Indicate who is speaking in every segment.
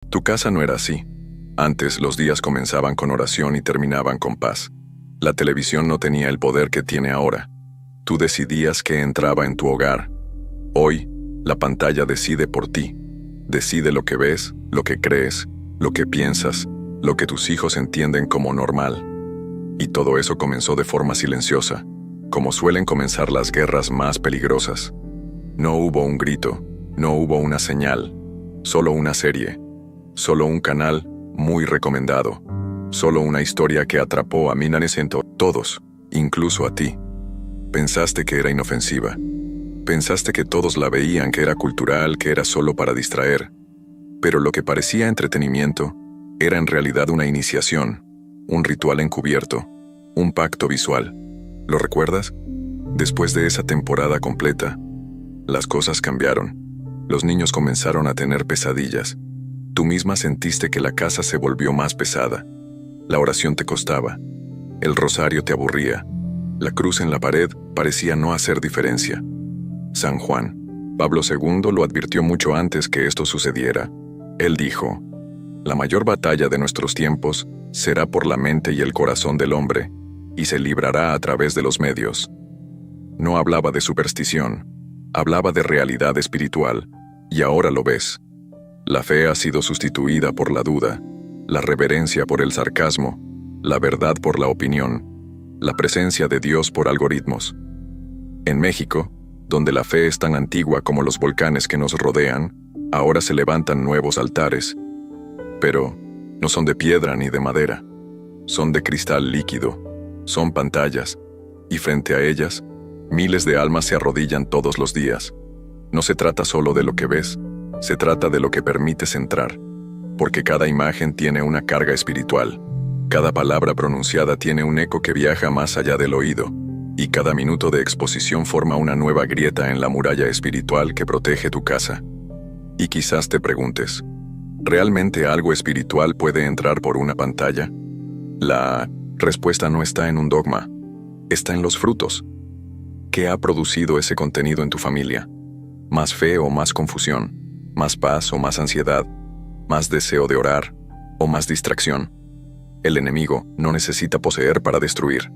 Speaker 1: Tu casa no era así. Antes los días comenzaban con oración y terminaban con paz. La televisión no tenía el poder que tiene ahora. Tú decidías qué entraba en tu hogar. Hoy, la pantalla decide por ti. Decide lo que ves, lo que crees, lo que piensas, lo que tus hijos entienden como normal. Y todo eso comenzó de forma silenciosa, como suelen comenzar las guerras más peligrosas. No hubo un grito, no hubo una señal, solo una serie, solo un canal muy recomendado, solo una historia que atrapó a miles en todos, incluso a ti. Pensaste que era inofensiva. Pensaste que todos la veían, que era cultural, que era solo para distraer. Pero lo que parecía entretenimiento era en realidad una iniciación, un ritual encubierto, un pacto visual. ¿Lo recuerdas? Después de esa temporada completa, las cosas cambiaron. Los niños comenzaron a tener pesadillas. Tú misma sentiste que la casa se volvió más pesada. La oración te costaba. El rosario te aburría. La cruz en la pared parecía no hacer diferencia. San Juan Pablo II lo advirtió mucho antes que esto sucediera. Él dijo: la mayor batalla de nuestros tiempos será por la mente y el corazón del hombre, y se librará a través de los medios. No hablaba de superstición, hablaba de realidad espiritual, y ahora lo ves. La fe ha sido sustituida por la duda, la reverencia por el sarcasmo, la verdad por la opinión, la presencia de Dios por algoritmos. En México, donde la fe es tan antigua como los volcanes que nos rodean, ahora se levantan nuevos altares. Pero no son de piedra ni de madera, son de cristal líquido, son pantallas, y frente a ellas, miles de almas se arrodillan todos los días. No se trata solo de lo que ves, se trata de lo que permites entrar, porque cada imagen tiene una carga espiritual, cada palabra pronunciada tiene un eco que viaja más allá del oído, y cada minuto de exposición forma una nueva grieta en la muralla espiritual que protege tu casa. Y quizás te preguntes, ¿realmente algo espiritual puede entrar por una pantalla? La respuesta no está en un dogma, está en los frutos. ¿Qué ha producido ese contenido en tu familia? ¿Más fe o más confusión? ¿Más paz o más ansiedad? ¿Más deseo de orar o más distracción? El enemigo no necesita poseer para destruir,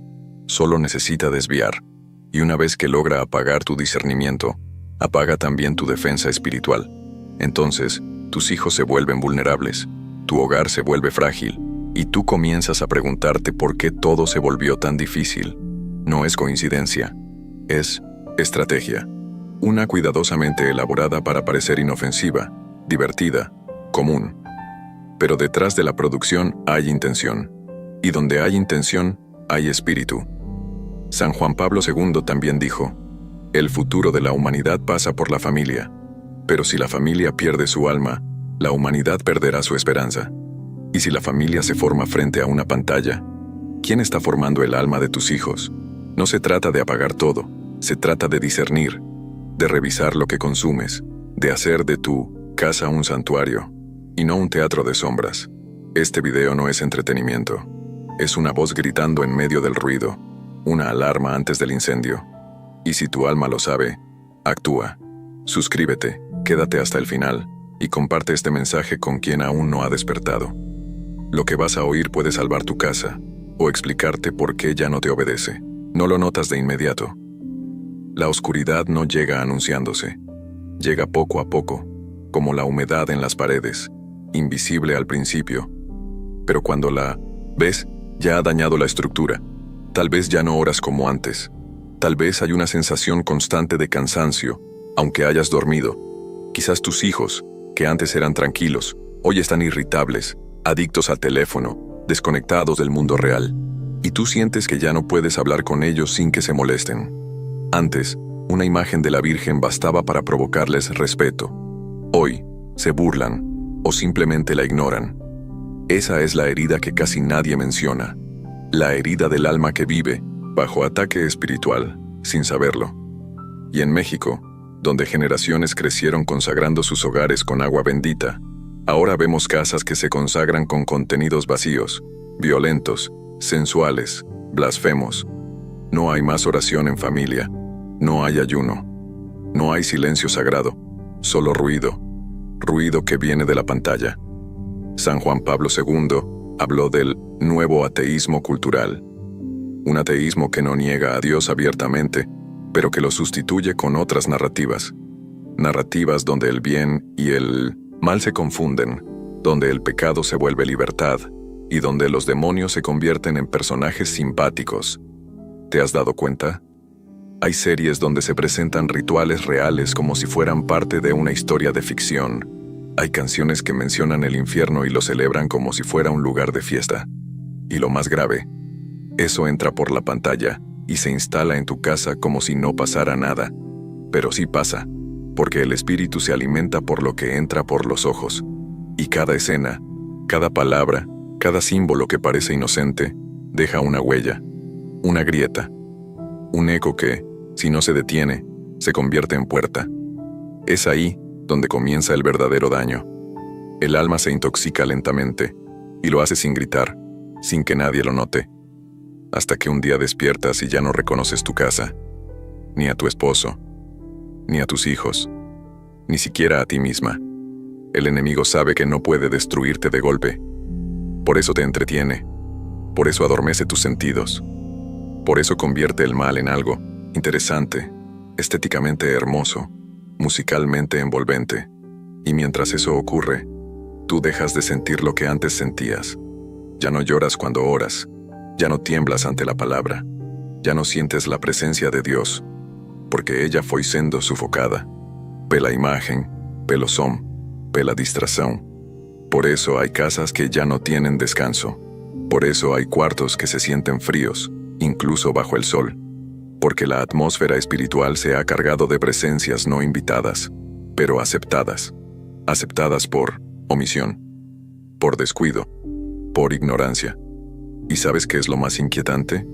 Speaker 1: solo necesita desviar. Y una vez que logra apagar tu discernimiento, apaga también tu defensa espiritual. Entonces, tus hijos se vuelven vulnerables, tu hogar se vuelve frágil, y tú comienzas a preguntarte por qué todo se volvió tan difícil. No es coincidencia, es estrategia. Una cuidadosamente elaborada para parecer inofensiva, divertida, común. Pero detrás de la producción hay intención. Y donde hay intención, hay espíritu. San Juan Pablo II también dijo: el futuro de la humanidad pasa por la familia. Pero si la familia pierde su alma, la humanidad perderá su esperanza. Y si la familia se forma frente a una pantalla, ¿quién está formando el alma de tus hijos? No se trata de apagar todo, se trata de discernir, de revisar lo que consumes, de hacer de tu casa un santuario, y no un teatro de sombras. Este video no es entretenimiento, es una voz gritando en medio del ruido, una alarma antes del incendio. Y si tu alma lo sabe, actúa. Suscríbete, quédate hasta el final, y comparte este mensaje con quien aún no ha despertado. Lo que vas a oír puede salvar tu casa, o explicarte por qué ya no te obedece. No lo notas de inmediato. La oscuridad no llega anunciándose. Llega poco a poco, como la humedad en las paredes, invisible al principio. Pero cuando la ves, ya ha dañado la estructura. Tal vez ya no oras como antes. Tal vez hay una sensación constante de cansancio, aunque hayas dormido. Quizás tus hijos, que antes eran tranquilos, hoy están irritables, adictos al teléfono, desconectados del mundo real. Y tú sientes que ya no puedes hablar con ellos sin que se molesten. Antes, una imagen de la Virgen bastaba para provocarles respeto. Hoy, se burlan, o simplemente la ignoran. Esa es la herida que casi nadie menciona. La herida del alma que vive, bajo ataque espiritual, sin saberlo. Y en México, donde generaciones crecieron consagrando sus hogares con agua bendita, ahora vemos casas que se consagran con contenidos vacíos, violentos, sensuales, blasfemos. No hay más oración en familia, no hay ayuno, no hay silencio sagrado, solo ruido, ruido que viene de la pantalla. San Juan Pablo II habló del nuevo ateísmo cultural. Un ateísmo que no niega a Dios abiertamente, pero que lo sustituye con otras narrativas. Narrativas donde el bien y el mal se confunden, donde el pecado se vuelve libertad y donde los demonios se convierten en personajes simpáticos. ¿Te has dado cuenta? Hay series donde se presentan rituales reales como si fueran parte de una historia de ficción. Hay canciones que mencionan el infierno y lo celebran como si fuera un lugar de fiesta. Y lo más grave, eso entra por la pantalla y se instala en tu casa como si no pasara nada. Pero sí pasa, porque el espíritu se alimenta por lo que entra por los ojos. Y cada escena, cada palabra, cada símbolo que parece inocente, deja una huella, una grieta, un eco que, si no se detiene, se convierte en puerta. Es ahí donde comienza el verdadero daño. El alma se intoxica lentamente, y lo hace sin gritar, sin que nadie lo note, hasta que un día despiertas y ya no reconoces tu casa, ni a tu esposo, ni a tus hijos, ni siquiera a ti misma. El enemigo sabe que no puede destruirte de golpe. Por eso te entretiene, por eso adormece tus sentidos, por eso convierte el mal en algo interesante, estéticamente hermoso, musicalmente envolvente. Y mientras eso ocurre, tú dejas de sentir lo que antes sentías. Ya no lloras cuando oras, ya no tiemblas ante la palabra, ya no sientes la presencia de Dios, porque ella foi sendo sufocada pela imagen, pelo som, pela distração. Por eso hay casas que ya no tienen descanso. Por eso hay cuartos que se sienten fríos, incluso bajo el sol. Porque la atmósfera espiritual se ha cargado de presencias no invitadas, pero aceptadas. Aceptadas por omisión, por descuido, por ignorancia. ¿Y sabes qué es lo más inquietante?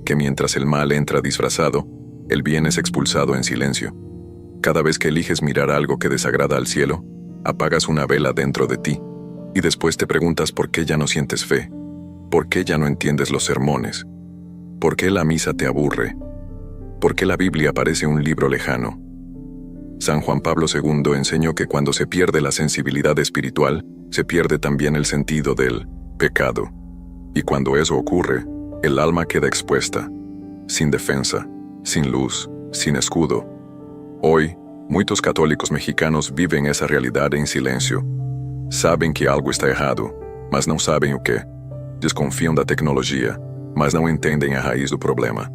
Speaker 1: Que mientras el mal entra disfrazado, el bien es expulsado en silencio. Cada vez que eliges mirar algo que desagrada al cielo, apagas una vela dentro de ti, y después te preguntas por qué ya no sientes fe, por qué ya no entiendes los sermones, por qué la misa te aburre, por qué la Biblia parece un libro lejano. San Juan Pablo II enseñó que cuando se pierde la sensibilidad espiritual, se pierde también el sentido del pecado. Y cuando eso ocurre, el alma queda expuesta, sin defensa, sin luz, sin escudo. Hoy, muchos católicos mexicanos viven esa realidad en silencio. Saben que algo está errado, mas não sabem o quê. Desconfiam da tecnologia, mas não entendem a raiz do problema.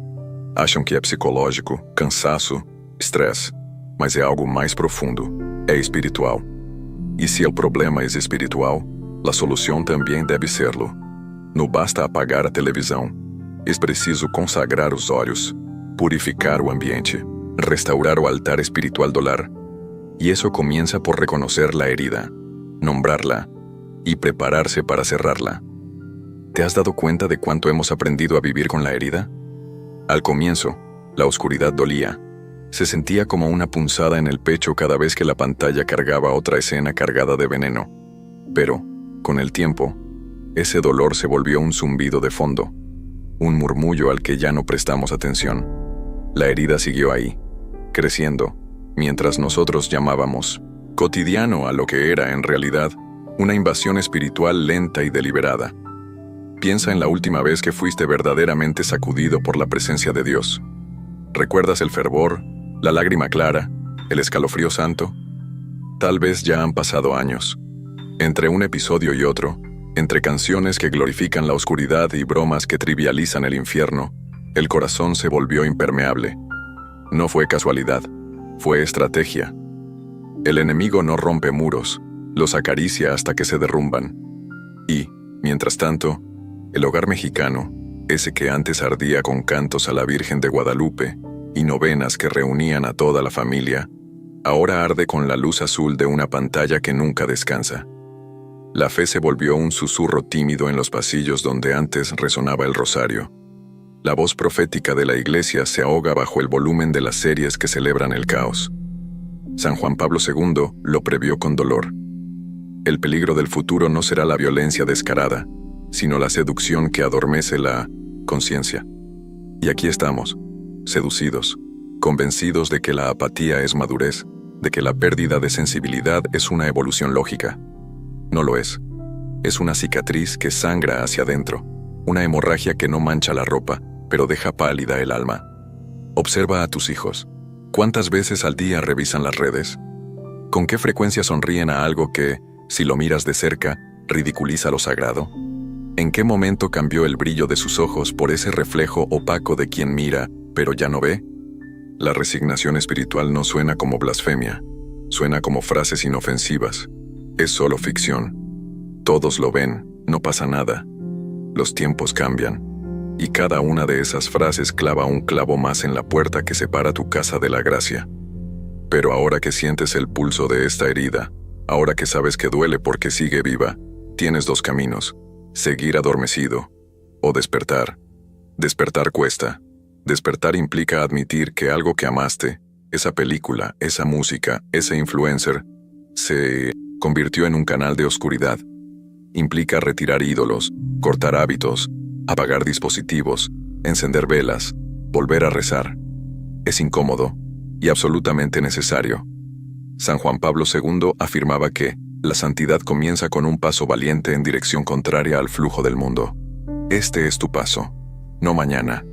Speaker 1: Acham que é psicológico, cansaço, estresse, mas é algo mais profundo, é espiritual. E se o problema é espiritual, a solução também deve serlo. Não basta apagar a televisão, é preciso consagrar os olhos, purificar o ambiente, restaurar o altar espiritual do lar. Y eso comienza por reconocer la herida, nombrarla y prepararse para cerrarla. ¿Te has dado cuenta de cuánto hemos aprendido a vivir con la herida? Al comienzo, la oscuridad dolía. Se sentía como una punzada en el pecho cada vez que la pantalla cargaba otra escena cargada de veneno. Pero, con el tiempo, ese dolor se volvió un zumbido de fondo, un murmullo al que ya no prestamos atención. La herida siguió ahí, creciendo, mientras nosotros llamábamos cotidiano a lo que era en realidad una invasión espiritual lenta y deliberada. Piensa en la última vez que fuiste verdaderamente sacudido por la presencia de Dios. ¿Recuerdas el fervor, la lágrima clara, el escalofrío santo? Tal vez ya han pasado años. Entre un episodio y otro, entre canciones que glorifican la oscuridad y bromas que trivializan el infierno, el corazón se volvió impermeable. No fue casualidad, fue estrategia. El enemigo no rompe muros, los acaricia hasta que se derrumban. Y, mientras tanto, el hogar mexicano, ese que antes ardía con cantos a la Virgen de Guadalupe y novenas que reunían a toda la familia, ahora arde con la luz azul de una pantalla que nunca descansa. La fe se volvió un susurro tímido en los pasillos donde antes resonaba el rosario. La voz profética de la iglesia se ahoga bajo el volumen de las series que celebran el caos. San Juan Pablo II lo previó con dolor. El peligro del futuro no será la violencia descarada, sino la seducción que adormece la conciencia. Y aquí estamos, seducidos, convencidos de que la apatía es madurez, de que la pérdida de sensibilidad es una evolución lógica. No lo es. Es una cicatriz que sangra hacia adentro, una hemorragia que no mancha la ropa, pero deja pálida el alma. Observa a tus hijos. ¿Cuántas veces al día revisan las redes? ¿Con qué frecuencia sonríen a algo que, si lo miras de cerca, ridiculiza lo sagrado? ¿En qué momento cambió el brillo de sus ojos por ese reflejo opaco de quien mira, pero ya no ve? La resignación espiritual no suena como blasfemia, suena como frases inofensivas. Es solo ficción. Todos lo ven, no pasa nada. Los tiempos cambian, y cada una de esas frases clava un clavo más en la puerta que separa tu casa de la gracia. Pero ahora que sientes el pulso de esta herida, ahora que sabes que duele porque sigue viva, tienes dos caminos: seguir adormecido o despertar. Despertar cuesta. Despertar implica admitir que algo que amaste, esa película, esa música, ese influencer, se convirtió en un canal de oscuridad. Implica retirar ídolos, cortar hábitos, apagar dispositivos, encender velas, volver a rezar. Es incómodo y absolutamente necesario. San Juan Pablo II afirmaba que la santidad comienza con un paso valiente en dirección contraria al flujo del mundo. Este es tu paso. No mañana.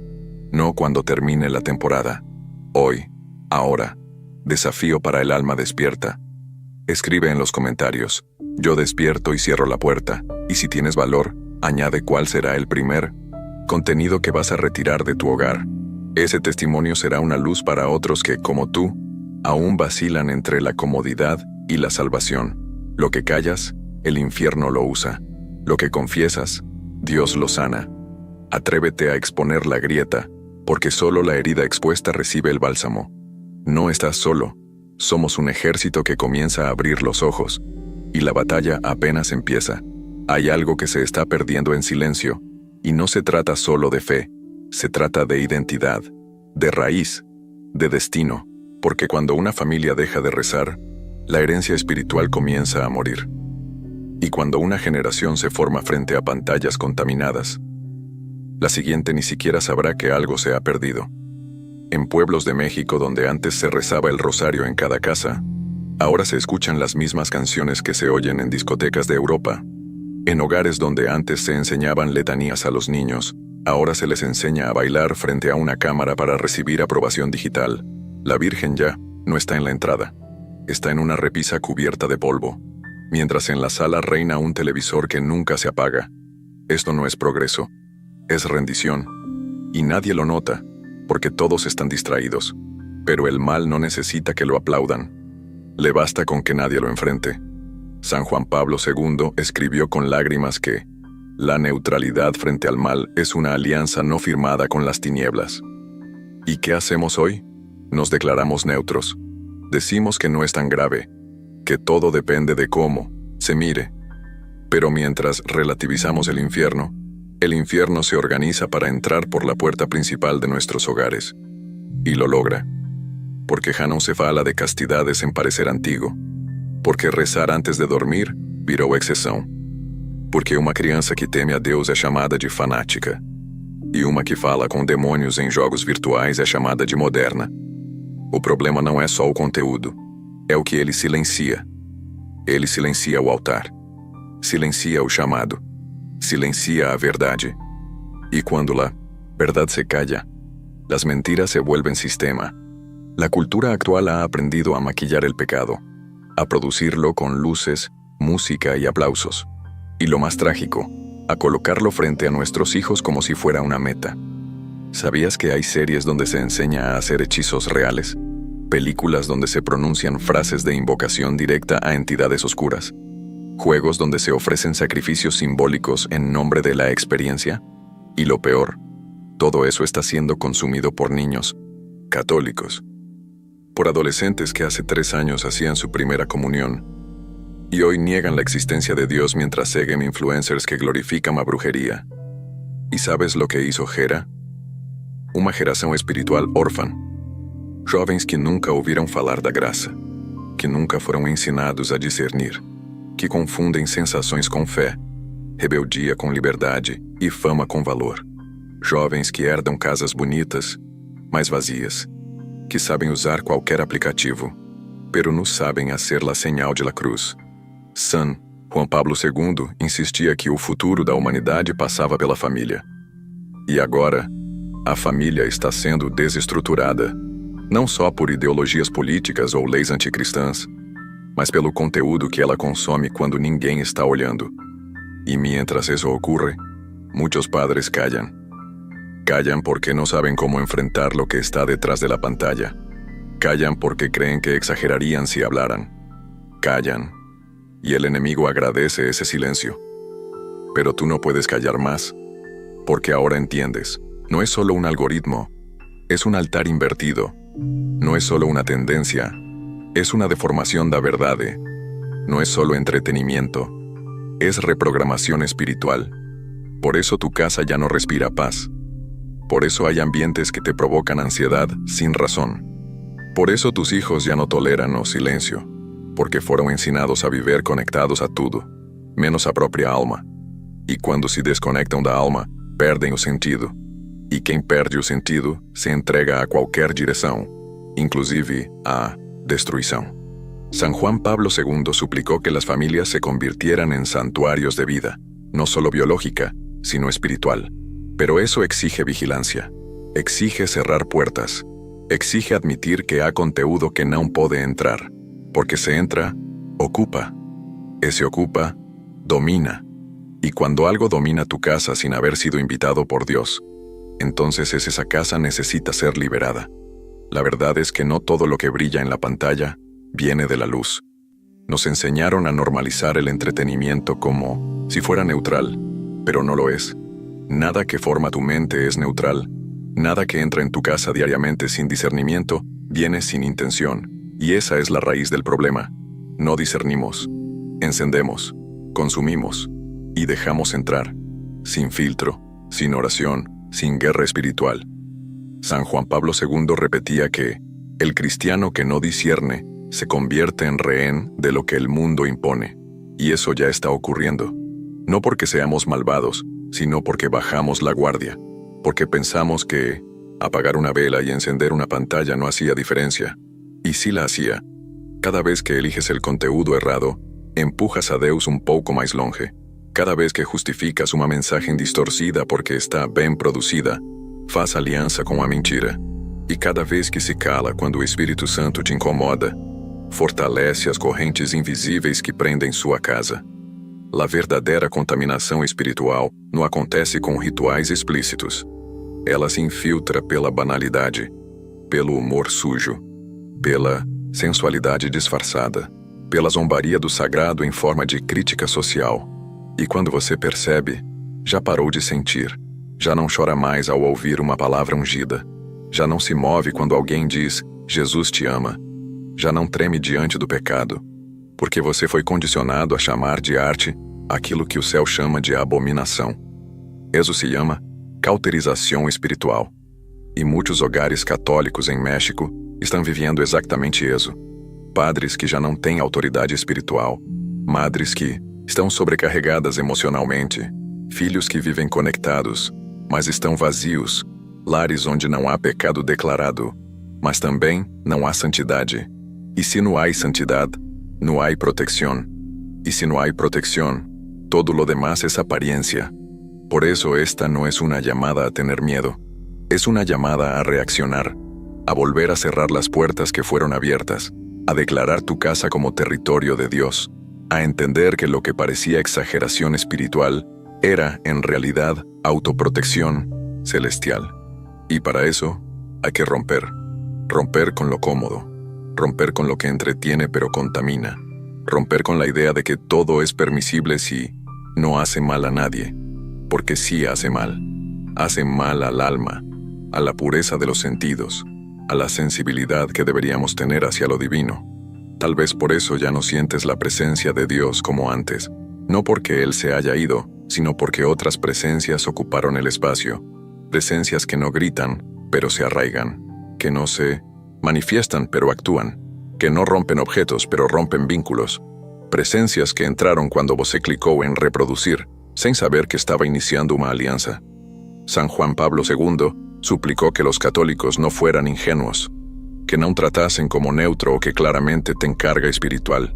Speaker 1: No cuando termine la temporada. Hoy. Ahora. Desafío para el alma despierta. Escribe en los comentarios: yo despierto y cierro la puerta. Y si tienes valor, añade cuál será el primer contenido que vas a retirar de tu hogar. Ese testimonio será una luz para otros que, como tú, aún vacilan entre la comodidad y la salvación. Lo que callas, el infierno lo usa. Lo que confiesas, Dios lo sana. Atrévete a exponer la grieta, porque solo la herida expuesta recibe el bálsamo. No estás solo. Somos un ejército que comienza a abrir los ojos, y la batalla apenas empieza. Hay algo que se está perdiendo en silencio, y no se trata solo de fe, se trata de identidad, de raíz, de destino, porque cuando una familia deja de rezar, la herencia espiritual comienza a morir. Y cuando una generación se forma frente a pantallas contaminadas, la siguiente ni siquiera sabrá que algo se ha perdido. En pueblos de México donde antes se rezaba el rosario en cada casa, ahora se escuchan las mismas canciones que se oyen en discotecas de Europa. En hogares donde antes se enseñaban letanías a los niños, ahora se les enseña a bailar frente a una cámara para recibir aprobación digital. La Virgen ya no está en la entrada. Está en una repisa cubierta de polvo, mientras en la sala reina un televisor que nunca se apaga. Esto no es progreso, es rendición. Y nadie lo nota, porque todos están distraídos. Pero el mal no necesita que lo aplaudan. Le basta con que nadie lo enfrente. San Juan Pablo II escribió con lágrimas que la neutralidad frente al mal es una alianza no firmada con las tinieblas. ¿Y qué hacemos hoy? Nos declaramos neutros. Decimos que no es tan grave, que todo depende de cómo se mire. Pero mientras relativizamos el infierno se organiza para entrar por la puerta principal de nuestros hogares. Y lo logra. Porque já não se fala de castidades en parecer antigo. Porque rezar antes de dormir virou exceção. Porque uma criança que teme a Deus é chamada de fanática. E uma que fala com demônios em jogos virtuais é chamada de moderna. O problema não é só o conteúdo, é o que ele silencia. Ele silencia o altar. Silencia o chamado. Silencia a verdade. Y cuando la verdad se calla, las mentiras se vuelven sistema. La cultura actual ha aprendido a maquillar el pecado, a producirlo con luces, música y aplausos. Y lo más trágico, a colocarlo frente a nuestros hijos como si fuera una meta. ¿Sabías que hay series donde se enseña a hacer hechizos reales? Películas donde se pronuncian frases de invocación directa a entidades oscuras. Juegos donde se ofrecen sacrificios simbólicos en nombre de la experiencia. Y lo peor, todo eso está siendo consumido por niños católicos, por adolescentes que hace 3 años hacían su primera comunión, y hoy niegan la existencia de Dios mientras seguem influencers que glorifican a brujería. ¿Y sabes lo que hizo Gera? Uma geração espiritual órfã. Jovens que nunca ouviram falar da graça, que nunca foram ensinados a discernir, que confundem sensações com fé, rebeldia com liberdade e fama com valor. Jovens que herdam casas bonitas, mas vazias, que sabem usar qualquer aplicativo, pero não sabem hacer la señal de la cruz. San Juan Pablo II insistia que o futuro da humanidade passava pela família. E agora, a família está sendo desestruturada, não só por ideologias políticas ou leis anticristãs, mas pelo conteúdo que ela consome quando ninguém está olhando. E mientras eso ocurre, muchos padres callan. Callan porque no saben cómo enfrentar lo que está detrás de la pantalla. Callan porque creen que exagerarían si hablaran. Callan. Y el enemigo agradece ese silencio. Pero tú no puedes callar más, porque ahora entiendes. No es solo un algoritmo, es un altar invertido. No es solo una tendencia, es una deformación da verdade. No es solo entretenimiento, es reprogramación espiritual. Por eso tu casa ya no respira paz. Por eso hay ambientes que te provocan ansiedad sin razón. Por eso tus hijos ya no toleran o silencio, porque fueron ensinados a viver conectados a tudo, menos a própria alma. E quando se desconectam da alma, perdem o sentido. E quem perde o sentido se entrega a qualquer direção, inclusive a destruição. San Juan Pablo II suplicó que las familias se convirtieran en santuarios de vida, no solo biológica, sino espiritual. Pero eso exige vigilancia, exige cerrar puertas, exige admitir que há conteúdo que não pode entrar, porque se entra, ocupa. Ese ocupa, domina. Y cuando algo domina tu casa sin haber sido invitado por Dios, entonces esa casa necesita ser liberada. La verdad es que no todo lo que brilla en la pantalla viene de la luz. Nos enseñaron a normalizar el entretenimiento como si fuera neutral, pero no lo es. Nada que forma tu mente es neutral. Nada que entra en tu casa diariamente sin discernimiento viene sin intención, y esa es la raíz del problema. No discernimos, encendemos, consumimos y dejamos entrar, sin filtro, sin oración, sin guerra espiritual. San Juan Pablo II repetía que el cristiano que no discierne se convierte en rehén de lo que el mundo impone, y eso ya está ocurriendo. No porque seamos malvados, sino porque bajamos la guardia, porque pensamos que apagar una vela y encender una pantalla no hacía diferencia, y sí la hacía. Cada vez que eliges el conteúdo errado, empujas a Deus un pouco mais longe. Cada vez que justificas uma mensagem distorcida porque está bem produzida, faz aliança com a mentira. E cada vez que se cala quando o Espírito Santo te incomoda, fortalece as correntes invisíveis que prendem sua casa. A verdadeira contaminação espiritual não acontece com rituais explícitos. Ela se infiltra pela banalidade, pelo humor sujo, pela sensualidade disfarçada, pela zombaria do sagrado em forma de crítica social. E quando você percebe, já parou de sentir, já não chora mais ao ouvir uma palavra ungida, já não se move quando alguém diz, Jesus te ama, já não treme diante do pecado, porque você foi condicionado a chamar de arte aquilo que o céu chama de abominação. Isso se chama cauterização espiritual. E muitos hogares católicos em México estão vivendo exatamente isso. Padres que já não têm autoridade espiritual, madres que estão sobrecarregadas emocionalmente, filhos que vivem conectados, mas estão vazios, lares onde não há pecado declarado, mas também não há santidade. E se não há santidade, não há proteção. E se não há proteção, todo lo demás es apariencia. Por eso esta no es una llamada a tener miedo, es una llamada a reaccionar, a volver a cerrar las puertas que fueron abiertas, a declarar tu casa como territorio de Dios, a entender que lo que parecía exageración espiritual era, en realidad, autoprotección celestial. Y para eso, hay que romper con lo cómodo, romper con lo que entretiene pero contamina, romper con la idea de que todo es permisible si no hace mal a nadie, porque sí hace mal al alma, a la pureza de los sentidos, a la sensibilidad que deberíamos tener hacia lo divino. Tal vez por eso ya no sientes la presencia de Dios como antes, no porque Él se haya ido, sino porque otras presencias ocuparon el espacio, presencias que no gritan, pero se arraigan, que no se manifiestan, pero actúan, que no rompen objetos, pero rompen vínculos, presencias que entraron cuando você clicó en reproducir, sin saber que estaba iniciando una alianza. San Juan Pablo II suplicó que los católicos no fueran ingenuos, que no tratasen como neutro o que claramente ten carga espiritual.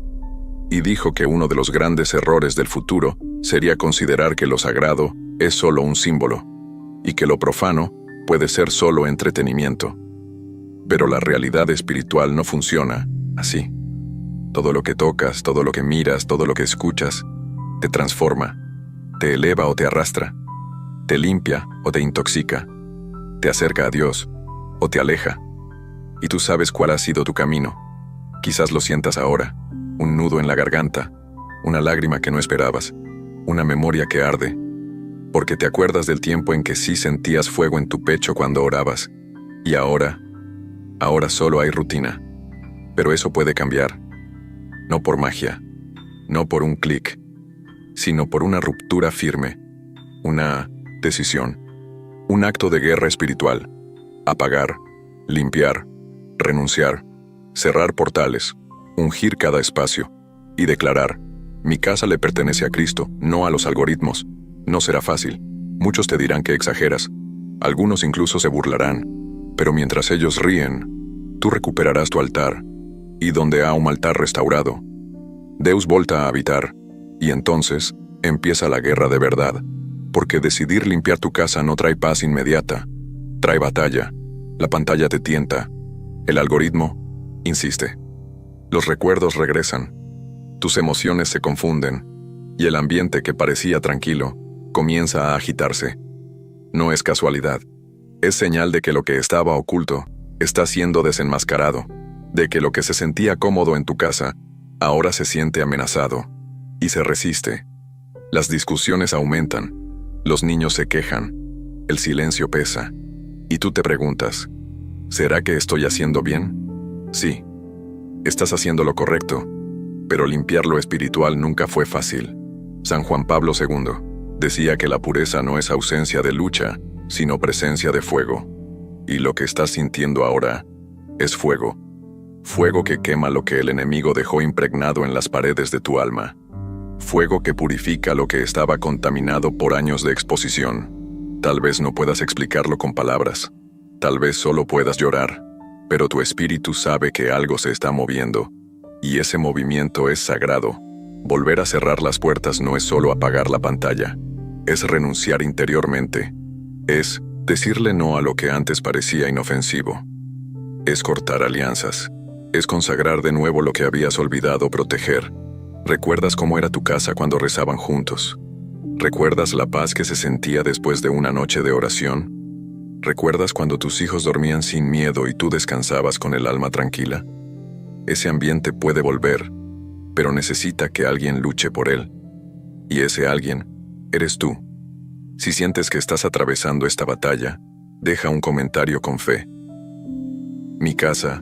Speaker 1: y dijo que uno de los grandes errores del futuro sería considerar que lo sagrado es solo un símbolo, y que lo profano puede ser solo entretenimiento. Pero la realidad espiritual no funciona así. Todo lo que tocas, todo lo que miras, todo lo que escuchas, te transforma, te eleva o te arrastra, te limpia o te intoxica, te acerca a Dios o te aleja. Y tú sabes cuál ha sido tu camino. Quizás lo sientas ahora, un nudo en la garganta, una lágrima que no esperabas, una memoria que arde, porque te acuerdas del tiempo en que sí sentías fuego en tu pecho cuando orabas, y ahora solo hay rutina. Pero eso puede cambiar, no por magia, no por un clic, sino por una ruptura firme, una decisión, un acto de guerra espiritual, apagar, limpiar, renunciar, cerrar portales, ungir cada espacio y declarar: mi casa le pertenece a Cristo, no a los algoritmos. No será fácil. Muchos te dirán que exageras. Algunos incluso se burlarán. Pero mientras ellos ríen, tú recuperarás tu altar. Y donde há un altar restaurado, Deus volta a habitar. Y entonces empieza la guerra de verdad. Porque decidir limpiar tu casa no trae paz inmediata. Trae batalla. La pantalla te tienta. El algoritmo insiste. Los recuerdos regresan. Tus emociones se confunden. Y el ambiente que parecía tranquilo comienza a agitarse. No es casualidad. Es señal de que lo que estaba oculto está siendo desenmascarado, de que lo que se sentía cómodo en tu casa ahora se siente amenazado y se resiste. Las discusiones aumentan, los niños se quejan, el silencio pesa, y tú te preguntas: ¿será que estoy haciendo bien? Sí, estás haciendo lo correcto, pero limpiar lo espiritual nunca fue fácil. San Juan Pablo II decía que la pureza no es ausencia de lucha, sino presencia de fuego. Y lo que estás sintiendo ahora es fuego. Fuego que quema lo que el enemigo dejó impregnado en las paredes de tu alma. Fuego que purifica lo que estaba contaminado por años de exposición. Tal vez no puedas explicarlo con palabras. Tal vez solo puedas llorar. Pero tu espíritu sabe que algo se está moviendo. Y ese movimiento es sagrado. Volver a cerrar las puertas no es solo apagar la pantalla. Es renunciar interiormente. Es decirle no a lo que antes parecía inofensivo. Es cortar alianzas. Es consagrar de nuevo lo que habías olvidado proteger. ¿Recuerdas cómo era tu casa cuando rezaban juntos? ¿Recuerdas la paz que se sentía después de una noche de oración? ¿Recuerdas cuando tus hijos dormían sin miedo y tú descansabas con el alma tranquila? Ese ambiente puede volver, pero necesita que alguien luche por él. Y ese alguien eres tú. Si sientes que estás atravesando esta batalla, deja un comentario con fe. Mi casa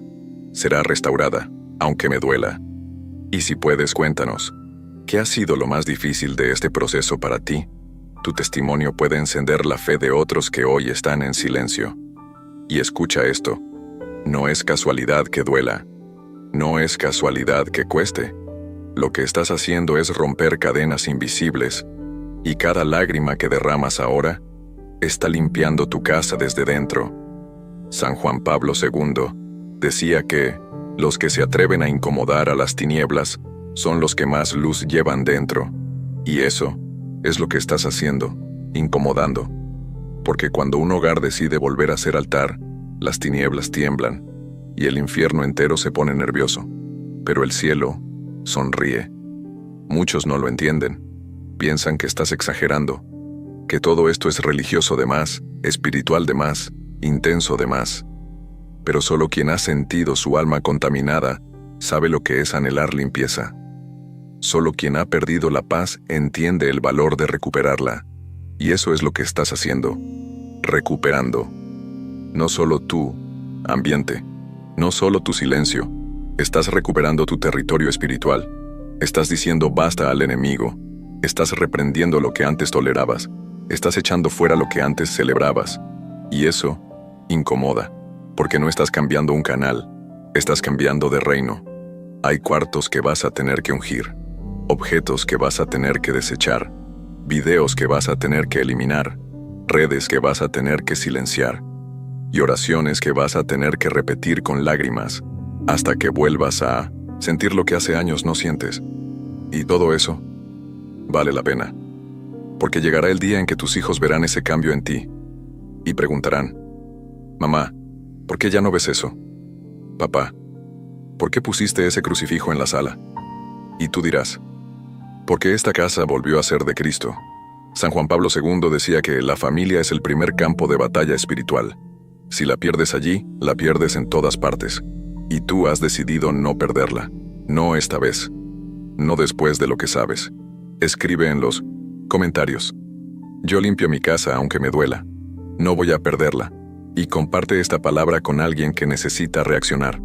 Speaker 1: será restaurada, aunque me duela. Y si puedes, cuéntanos, ¿qué ha sido lo más difícil de este proceso para ti? Tu testimonio puede encender la fe de otros que hoy están en silencio. Y escucha esto, no es casualidad que duela, no es casualidad que cueste. Lo que estás haciendo es romper cadenas invisibles, y cada lágrima que derramas ahora está limpiando tu casa desde dentro. San Juan Pablo II decía que los que se atreven a incomodar a las tinieblas son los que más luz llevan dentro. Y eso es lo que estás haciendo, incomodando. Porque cuando un hogar decide volver a ser altar, las tinieblas tiemblan y el infierno entero se pone nervioso. Pero el cielo sonríe. Muchos no lo entienden. Piensan que estás exagerando, que todo esto es religioso de más, espiritual de más, intenso de más. Pero solo quien ha sentido su alma contaminada sabe lo que es anhelar limpieza. Solo quien ha perdido la paz entiende el valor de recuperarla. Y eso es lo que estás haciendo. Recuperando. No solo tu ambiente, no solo tu silencio. Estás recuperando tu territorio espiritual. Estás diciendo basta al enemigo. Estás reprendiendo lo que antes tolerabas. Estás echando fuera lo que antes celebrabas. Y eso incomoda, porque no estás cambiando un canal, estás cambiando de reino. Hay cuartos que vas a tener que ungir, objetos que vas a tener que desechar, videos que vas a tener que eliminar, redes que vas a tener que silenciar, y oraciones que vas a tener que repetir con lágrimas, hasta que vuelvas a sentir lo que hace años no sientes. Y todo eso vale la pena. Porque llegará el día en que tus hijos verán ese cambio en ti y preguntarán: mamá, ¿por qué ya no ves eso? Papá, ¿por qué pusiste ese crucifijo en la sala? Y tú dirás: porque esta casa volvió a ser de Cristo. San Juan Pablo II decía que la familia es el primer campo de batalla espiritual. Si la pierdes allí, la pierdes en todas partes. Y tú has decidido no perderla. No esta vez. No después de lo que sabes. Escribe en los comentarios: yo limpio mi casa aunque me duela. No voy a perderla. Y comparte esta palabra con alguien que necesita reaccionar.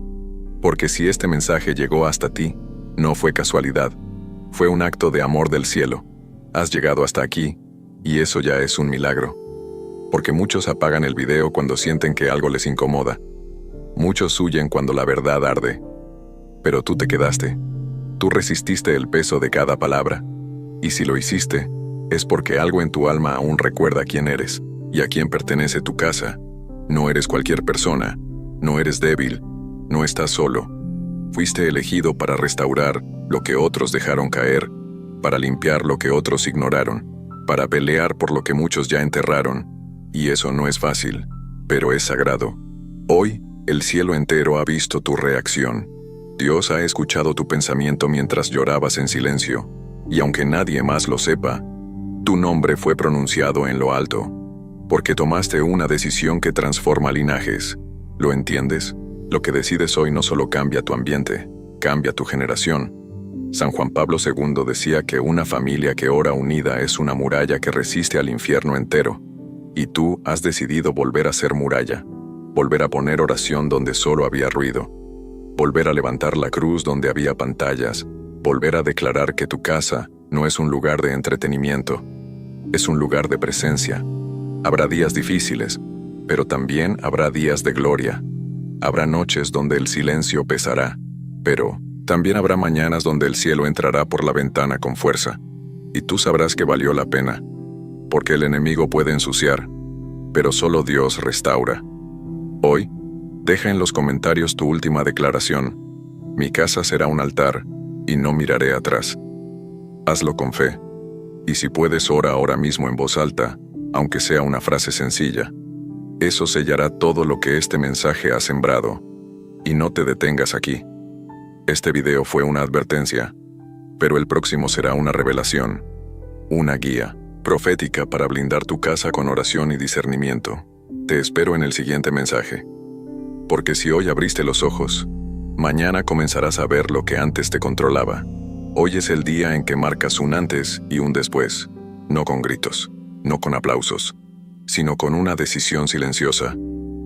Speaker 1: Porque si este mensaje llegó hasta ti, no fue casualidad. Fue un acto de amor del cielo. Has llegado hasta aquí, y eso ya es un milagro. Porque muchos apagan el video cuando sienten que algo les incomoda. Muchos huyen cuando la verdad arde. Pero tú te quedaste. Tú resististe el peso de cada palabra. Y si lo hiciste, es porque algo en tu alma aún recuerda quién eres y a quién pertenece tu casa. No eres cualquier persona. No eres débil. No estás solo. Fuiste elegido para restaurar lo que otros dejaron caer, para limpiar lo que otros ignoraron, para pelear por lo que muchos ya enterraron. Y eso no es fácil, pero es sagrado. Hoy, el cielo entero ha visto tu reacción. Dios ha escuchado tu pensamiento mientras llorabas en silencio, y aunque nadie más lo sepa, tu nombre fue pronunciado en lo alto, porque tomaste una decisión que transforma linajes. ¿Lo entiendes? Lo que decides hoy no solo cambia tu ambiente, cambia tu generación. San Juan Pablo II decía que una familia que ora unida es una muralla que resiste al infierno entero. Y tú has decidido volver a ser muralla, volver a poner oración donde solo había ruido, volver a levantar la cruz donde había pantallas, volver a declarar que tu casa no es un lugar de entretenimiento, es un lugar de presencia. Habrá días difíciles, pero también habrá días de gloria. Habrá noches donde el silencio pesará, pero también habrá mañanas donde el cielo entrará por la ventana con fuerza, y tú sabrás que valió la pena, porque el enemigo puede ensuciar, pero solo Dios restaura. Hoy, deja en los comentarios tu última declaración: mi casa será un altar, y no miraré atrás. Hazlo con fe, y si puedes, ora ahora mismo en voz alta, aunque sea una frase sencilla. Eso sellará todo lo que este mensaje ha sembrado. Y no te detengas aquí. Este video fue una advertencia, pero el próximo será una revelación, una guía profética para blindar tu casa con oración y discernimiento. Te espero en el siguiente mensaje. Porque si hoy abriste los ojos, mañana comenzarás a ver lo que antes te controlaba. Hoy es el día en que marcas un antes y un después, no con gritos, no con aplausos, sino con una decisión silenciosa,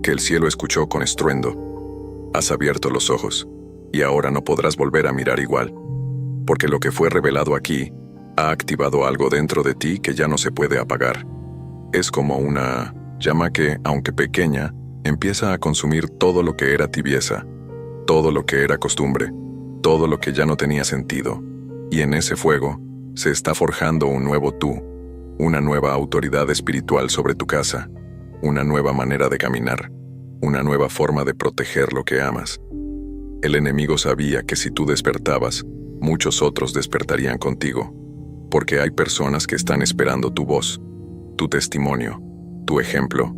Speaker 1: que el cielo escuchó con estruendo. Has abierto los ojos, y ahora no podrás volver a mirar igual, porque lo que fue revelado aquí ha activado algo dentro de ti que ya no se puede apagar. Es como una llama que, aunque pequeña, empieza a consumir todo lo que era tibieza, todo lo que era costumbre, todo lo que ya no tenía sentido. Y en ese fuego se está forjando un nuevo tú, una nueva autoridad espiritual sobre tu casa, una nueva manera de caminar, una nueva forma de proteger lo que amas. El enemigo sabía que si tú despertabas, muchos otros despertarían contigo, porque hay personas que están esperando tu voz, tu testimonio, tu ejemplo.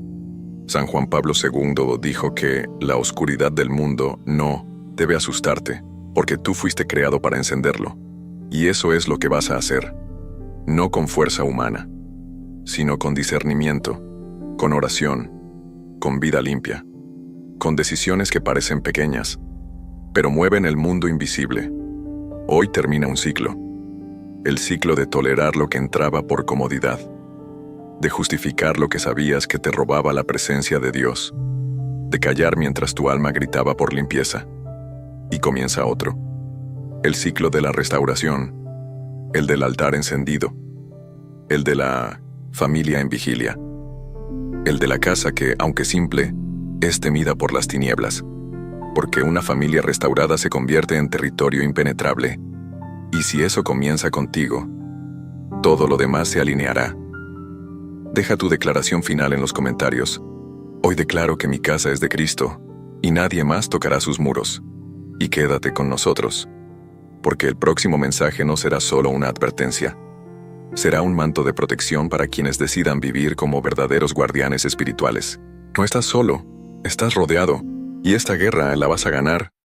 Speaker 1: San Juan Pablo II dijo que la oscuridad del mundo no debe asustarte, porque tú fuiste creado para encenderlo. Y eso es lo que vas a hacer, no con fuerza humana, sino con discernimiento, con oración, con vida limpia, con decisiones que parecen pequeñas, pero mueven el mundo invisible. Hoy termina un ciclo, el ciclo de tolerar lo que entraba por comodidad, de justificar lo que sabías que te robaba la presencia de Dios, de callar mientras tu alma gritaba por limpieza. Y comienza otro, el ciclo de la restauración, el del altar encendido, el de la familia en vigilia, el de la casa que, aunque simple, es temida por las tinieblas, porque una familia restaurada se convierte en territorio impenetrable. Y si eso comienza contigo, todo lo demás se alineará. Deja tu declaración final en los comentarios. Hoy declaro que mi casa es de Cristo, y nadie más tocará sus muros. Y quédate con nosotros. porque el próximo mensaje no será solo una advertencia. Será un manto de protección para quienes decidan vivir como verdaderos guardianes espirituales. No estás solo, estás rodeado, y esta guerra la vas a ganar